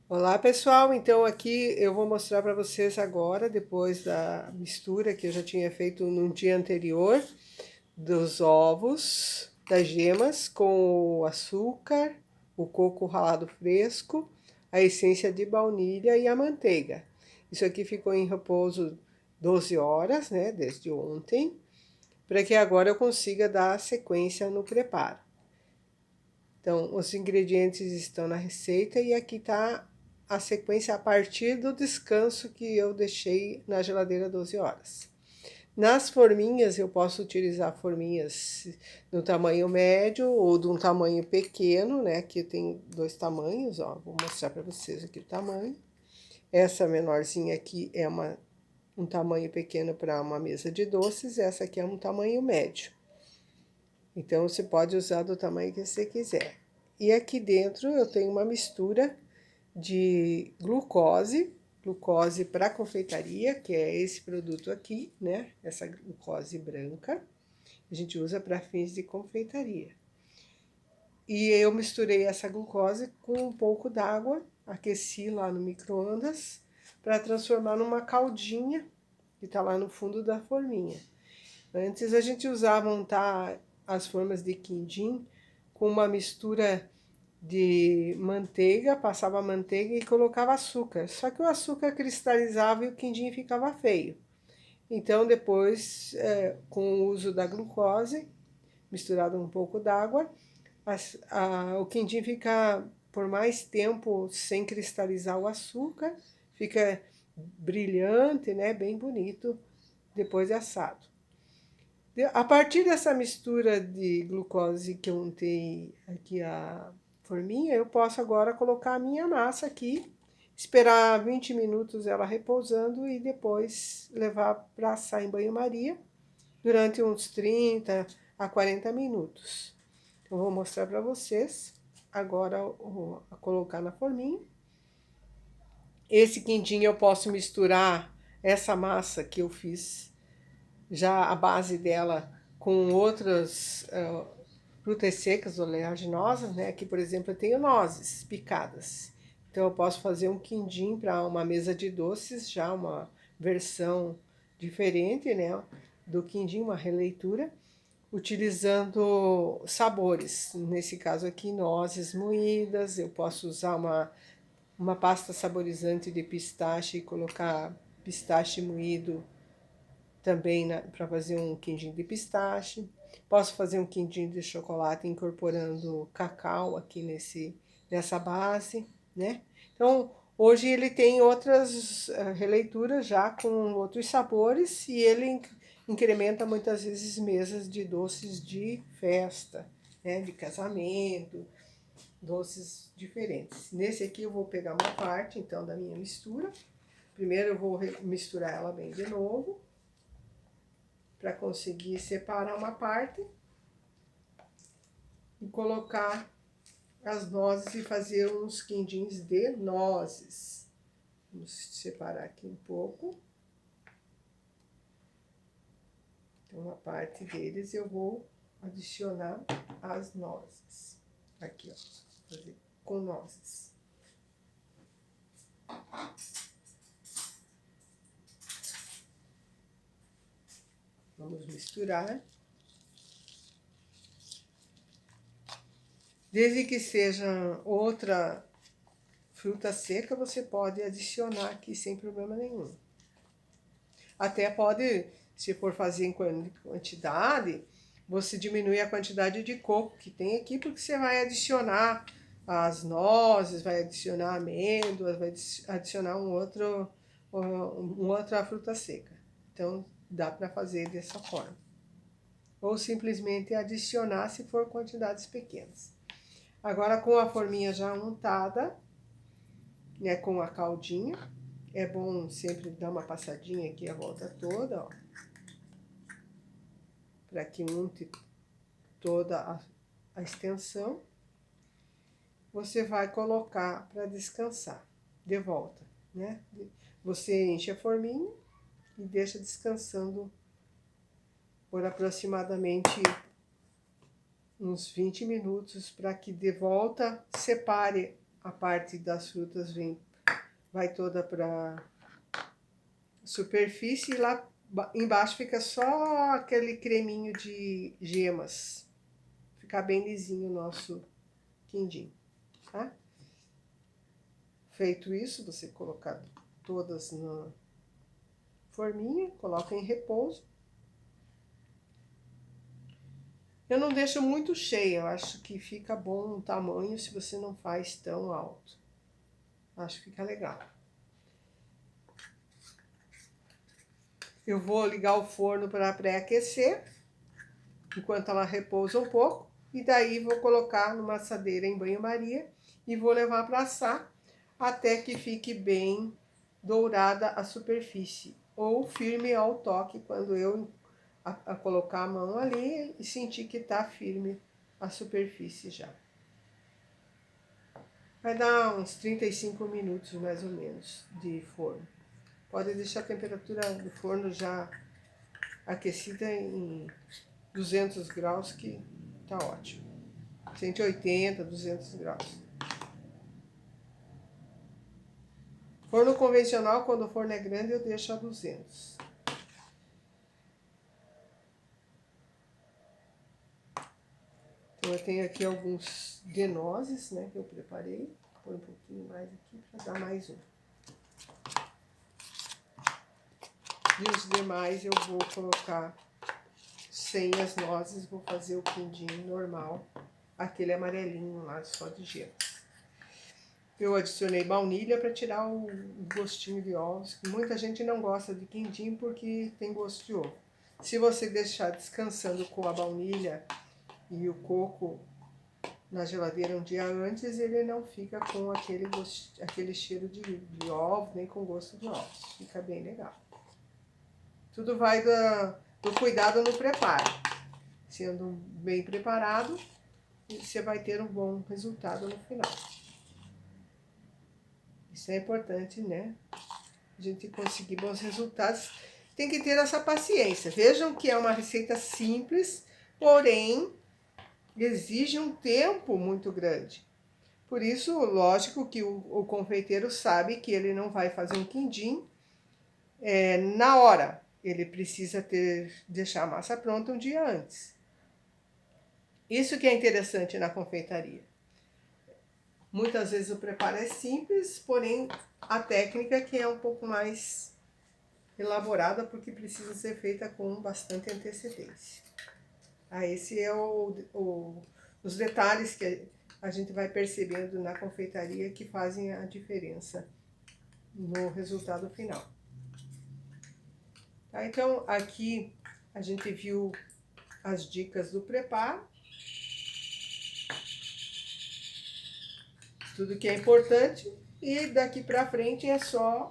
Olá pessoal, então aqui eu vou mostrar para vocês agora, depois da mistura que eu já tinha feito no dia anterior, dos ovos, das gemas, com o açúcar, o coco ralado fresco, a essência de baunilha e a manteiga. Isso aqui ficou em repouso 12 horas, né, desde ontem, para que agora eu consiga dar sequência no preparo. Então, os ingredientes estão na receita e aqui está a sequência a partir do descanso que eu deixei na geladeira 12 horas. Nas forminhas, eu posso utilizar forminhas no tamanho médio ou de um tamanho pequeno, né? Aqui tem dois tamanhos, ó. Vou mostrar para vocês aqui o tamanho. Essa menorzinha aqui é um tamanho pequeno para uma mesa de doces, essa aqui é um tamanho médio. Então, você pode usar do tamanho que você quiser. E aqui dentro eu tenho uma mistura de glucose para confeitaria, que é esse produto aqui, né? Essa glucose branca, a gente usa para fins de confeitaria. E eu misturei essa glucose com um pouco d'água, aqueci lá no micro-ondas, para transformar numa caldinha que está lá no fundo da forminha. Antes a gente usava untar as formas de quindim com uma mistura de manteiga, passava manteiga e colocava açúcar. Só que o açúcar cristalizava e o quindim ficava feio. Então depois, com o uso da glucose, misturado um pouco d'água, o quindim fica por mais tempo sem cristalizar o açúcar, fica brilhante, né, bem bonito depois de assado. A partir dessa mistura de glucose que eu untei aqui a forminha, eu posso agora colocar a minha massa aqui, esperar 20 minutos ela repousando e depois levar para assar em banho-maria durante uns 30 a 40 minutos. Eu vou mostrar para vocês agora a colocar na forminha. Esse quindim eu posso misturar essa massa que eu fiz, já a base dela, com outras frutas secas oleaginosas, né? Aqui, por exemplo, eu tenho nozes picadas. Então, eu posso fazer um quindim para uma mesa de doces, já uma versão diferente, né? Do quindim, uma releitura, utilizando sabores. Nesse caso aqui, nozes moídas. Eu posso usar uma pasta saborizante de pistache e colocar pistache moído também para fazer um quindim de pistache. Posso fazer um quindim de chocolate incorporando cacau aqui nessa base, né? Então, hoje ele tem outras releituras já com outros sabores e ele incrementa muitas vezes mesas de doces de festa, né? De casamento, doces diferentes. Nesse aqui eu vou pegar uma parte, então, da minha mistura. Primeiro eu vou misturar ela bem de novo, para conseguir separar uma parte e colocar as nozes e fazer uns quindins de nozes. Vamos separar aqui um pouco. Então, uma parte deles eu vou adicionar as nozes. Aqui, ó, fazer com nozes. Vamos misturar. Desde que seja outra fruta seca, você pode adicionar aqui sem problema nenhum. Até pode, se for fazer em quantidade, você diminui a quantidade de coco que tem aqui, porque você vai adicionar as nozes, vai adicionar amêndoas, vai adicionar uma outra fruta seca. Então, dá para fazer dessa forma. Ou simplesmente adicionar se for quantidades pequenas. Agora, com a forminha já untada, né, com a caldinha, é bom sempre dar uma passadinha aqui a volta toda, ó, para que unte toda a extensão. Você vai colocar para descansar de volta, né? Você enche a forminha e deixa descansando por aproximadamente uns 20 minutos para que de volta separe a parte das frutas vai toda para superfície e lá embaixo fica só aquele creminho de gemas. Ficar bem lisinho o nosso quindim, tá? Feito isso, você colocar todas na forminha, coloca em repouso. Eu não deixo muito cheia, eu acho que fica bom o tamanho se você não faz tão alto. Acho que fica legal. Eu vou ligar o forno para pré-aquecer, enquanto ela repousa um pouco. E daí vou colocar numa assadeira em banho-maria e vou levar para assar até que fique bem dourada a superfície. Ou firme ao toque quando eu colocar a mão ali e sentir que tá firme a superfície já. Vai dar uns 35 minutos mais ou menos de forno. Pode deixar a temperatura do forno já aquecida em 200 graus que tá ótimo. 180, 200 graus. Forno convencional, quando o forno é grande, eu deixo a 200. Então, eu tenho aqui alguns de nozes, né, que eu preparei. Vou pôr um pouquinho mais aqui para dar mais um. E os demais eu vou colocar sem as nozes, vou fazer o quindim normal, aquele amarelinho lá, só de gelo. Eu adicionei baunilha para tirar o gostinho de ovos. Muita gente não gosta de quindim porque tem gosto de ovo. Se você deixar descansando com a baunilha e o coco na geladeira um dia antes, ele não fica com aquele cheiro de ovo, nem com gosto de ovos. Fica bem legal. Tudo vai do cuidado no preparo. Sendo bem preparado, você vai ter um bom resultado no final. Isso é importante, né? A gente conseguir bons resultados. Tem que ter essa paciência. Vejam que é uma receita simples, porém exige um tempo muito grande. Por isso, lógico que o confeiteiro sabe que ele não vai fazer um quindim na hora. Ele precisa deixar a massa pronta um dia antes. Isso que é interessante na confeitaria. Muitas vezes o preparo é simples, porém a técnica que é um pouco mais elaborada porque precisa ser feita com bastante antecedência. Esse é os detalhes que a gente vai percebendo na confeitaria que fazem a diferença no resultado final. Tá? Então, aqui a gente viu as dicas do preparo. Tudo que é importante. E daqui pra frente é só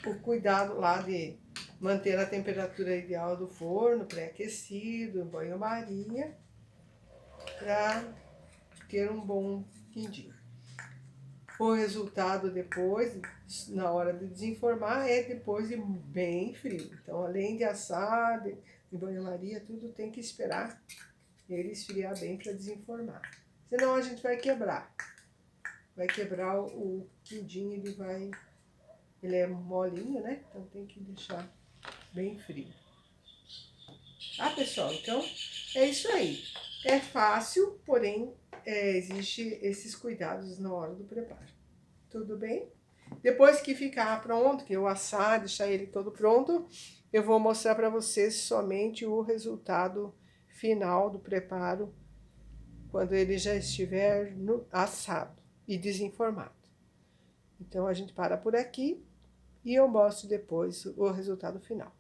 o cuidado lá de manter a temperatura ideal do forno, pré-aquecido, banho-maria, para ter um bom quindim. O resultado depois, na hora de desenformar, é depois de bem frio. Então, além de assar, de banho-maria, tudo tem que esperar ele esfriar bem para desenformar. Senão a gente vai quebrar. Vai quebrar o quindim, ele é molinho, né? Então tem que deixar bem frio. Tá, pessoal? Então, é isso aí. É fácil, porém, existe esses cuidados na hora do preparo. Tudo bem? Depois que ficar pronto, que eu assar, deixar ele todo pronto, eu vou mostrar para vocês somente o resultado final do preparo, quando ele já estiver assado e desenformado. Então, a gente para por aqui e eu mostro depois o resultado final.